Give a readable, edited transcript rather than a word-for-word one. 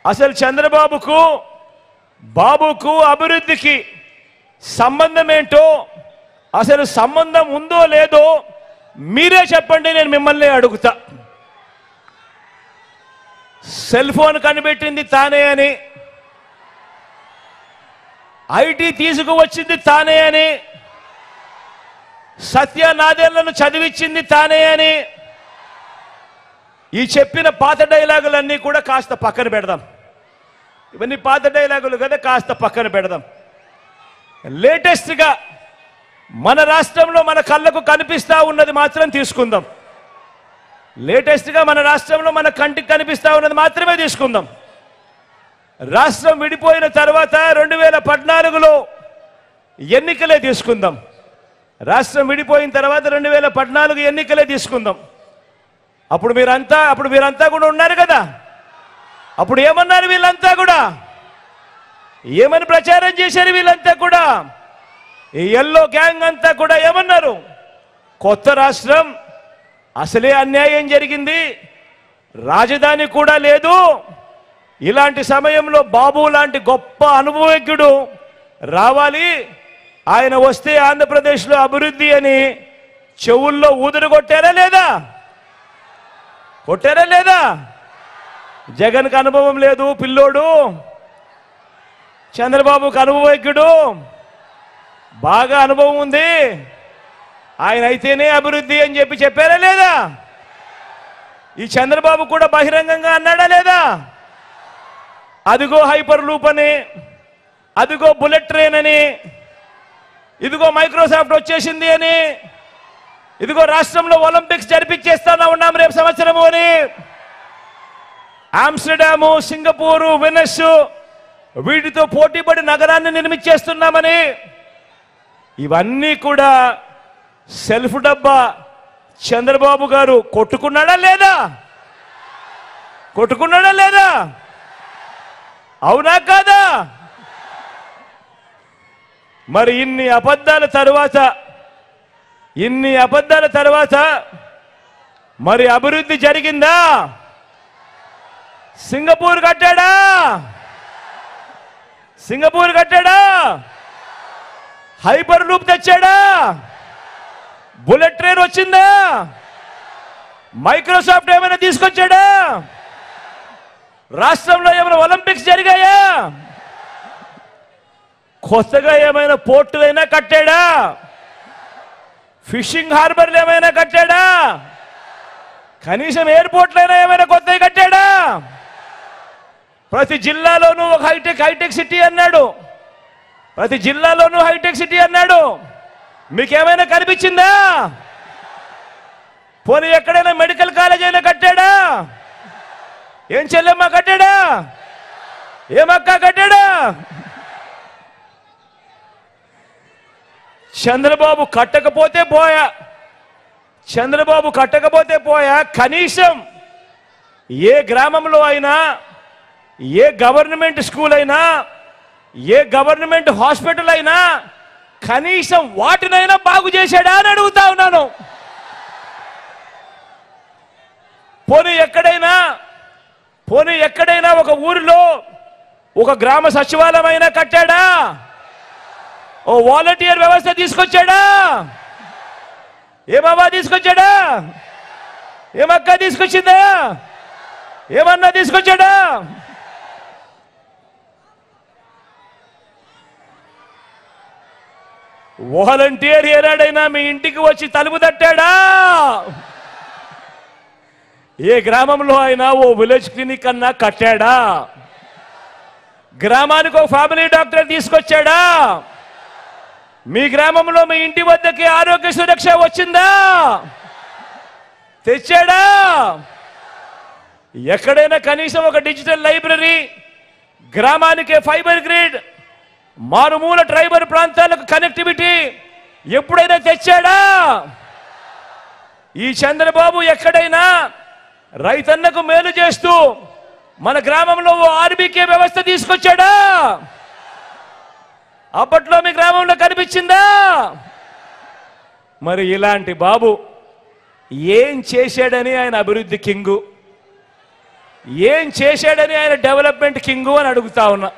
అసలు చంద్రబాబుకు బాబుకు అభివృద్ధికి సంబంధం ఏంటో, అసలు సంబంధం ఉందో లేదో మీరే చెప్పండి, నేను మిమ్మల్ని అడుగుతా. సెల్ ఫోన్ కనిపెట్టింది తానే అని, ఐటీ తీసుకువచ్చింది తానే అని, సత్యనాదేళ్లను చదివించింది తానే అని, ఈ చెప్పిన పాత డైలాగులన్నీ కూడా కాస్త పక్కన పెడదాం. ఇవన్నీ పాత డైలాగులు కదా, కాస్త పక్కన పెడదాం. లేటెస్ట్గా మన రాష్ట్రంలో మన కళ్ళకు కనిపిస్తా ఉన్నది మాత్రం తీసుకుందాం. లేటెస్ట్గా మన రాష్ట్రంలో మన కంటికి కనిపిస్తా ఉన్నది మాత్రమే తీసుకుందాం. రాష్ట్రం విడిపోయిన తర్వాత 2014లో ఎన్నికలే తీసుకుందాం. రాష్ట్రం విడిపోయిన తర్వాత 2014 ఎన్నికలే తీసుకుందాం. అప్పుడు మీరంతా కూడా ఉన్నారు కదా. అప్పుడు ఏమన్నారు వీళ్ళంతా కూడా, ఏమని ప్రచారం చేశారు వీళ్ళంతా కూడా, ఈ ఎల్లో గ్యాంగ్ అంతా కూడా ఏమన్నారు, కొత్త రాష్ట్రం, అసలే అన్యాయం జరిగింది, రాజధాని కూడా లేదు, ఇలాంటి సమయంలో బాబు లాంటి గొప్ప అనుభవజ్ఞుడు రావాలి, ఆయన వస్తే ఆంధ్రప్రదేశ్లో అభివృద్ధి అని చెవుల్లో ఊదురు కొట్టారా లేదా? కొట్టారా లేదా? జగన్కి అనుభవం లేదు పిల్లోడు, చంద్రబాబుకు అనుభవజ్ఞుడు, బాగా అనుభవం ఉంది, ఆయన అయితేనే అభివృద్ధి అని చెప్పారా లేదా? ఈ చంద్రబాబు కూడా బహిరంగంగా అన్నాడా లేదా? అదిగో హైపర్ లూప్ అని, అదిగో బుల్లెట్ ట్రైన్ అని, ఇదిగో మైక్రోసాఫ్ట్ వచ్చేసింది అని, ఇదిగో రాష్ట్రంలో ఒలింపిక్స్ జరిపించేస్తా ఉన్నాం రేపు సంవత్సరము అని, ఆమ్స్టర్డాము, సింగపూరు, వెనస్ వీటితో పోటీపడి నగరాన్ని నిర్మించేస్తున్నామని, ఇవన్నీ కూడా సెల్ఫ్ డబ్బా చంద్రబాబు గారు కొట్టుకున్నాడా లేదా? కొట్టుకున్నాడా లేదా? అవునా కాదా? మరి ఇన్ని అబద్ధాల తర్వాత మరి అభివృద్ధి జరిగిందా? సింగపూర్ కట్టాడా? హైపర్ లూప్ తెచ్చాడా? బుల్లెట్ ట్రైన్ వచ్చిందా? మైక్రోసాఫ్ట్ ఏమైనా తీసుకొచ్చాడా? రాష్ట్రంలో ఏమైనా ఒలింపిక్స్ జరిగాయా? కొత్తగా ఏమైనా పోర్టులైనా కట్టాడా? ఫిషింగ్ హార్బర్లు ఏమైనా కట్టాడా? కనీసం ఎయిర్పోర్ట్లైనా ఏమైనా కొత్తవి కట్టాడా? ప్రతి జిల్లాలోనూ ఒక హైటెక్ సిటీ అన్నాడు, ప్రతి జిల్లాలోనూ హైటెక్ సిటీ అన్నాడు. మీకేమైనా కనిపించిందా? పోనీ ఎక్కడైనా మెడికల్ కాలేజ్ అయినా కట్టాడా? ఏం చెల్లెమ్మ కట్టాడా? ఏమక్క కట్టాడా? చంద్రబాబు కట్టకపోతే పోయా, కనీసం ఏ గ్రామంలో అయినా, ఏ గవర్నమెంట్ స్కూల్ అయినా, ఏ గవర్నమెంట్ హాస్పిటల్ అయినా కనీసం వాటినైనా బాగు చేశాడా అని అడుగుతా ఉన్నాను. పోనీ ఎక్కడైనా ఒక ఊరిలో ఒక గ్రామ సచివాలయం అయినా కట్టాడా? ఓ వాలంటీర్ వ్యవస్థ తీసుకొచ్చాడా? ఏమవ్వా తీసుకొచ్చాడా? ఏమక్క తీసుకొచ్చిందా? ఏమన్నా తీసుకొచ్చాడా? వాలంటీర్ ఏనాడైనా మీ ఇంటికి వచ్చి తలుపు తట్టాడా? ఏ గ్రామంలో అయినా ఓ విలేజ్ క్లినిక్ అన్నా కట్టాడా? గ్రామానికి ఒక ఫ్యామిలీ డాక్టర్ తీసుకొచ్చాడా? మీ గ్రామంలో మీ ఇంటి వద్దకి ఆరోగ్య సురక్ష వచ్చిందా? తెచ్చాడా? ఎక్కడైనా కనీసం ఒక డిజిటల్ లైబ్రరీ, గ్రామానికి ఫైబర్ గ్రిడ్, మారుమూల ట్రైబల్ ప్రాంతాలకు కనెక్టివిటీ ఎప్పుడైనా తెచ్చాడా? ఈ చంద్రబాబు ఎక్కడైనా రైతన్నకు మేలు చేస్తూ మన గ్రామంలో ఓ ఆర్బీకే వ్యవస్థ తీసుకొచ్చాడా? అప్పట్లో మీ గ్రామంలో కనిపించిందా? మరి ఇలాంటి బాబు ఏం చేశాడని ఆయన అభివృద్ధి కింగు, ఏం చేశాడని ఆయన డెవలప్మెంట్ కింగు అని అడుగుతా ఉన్నా.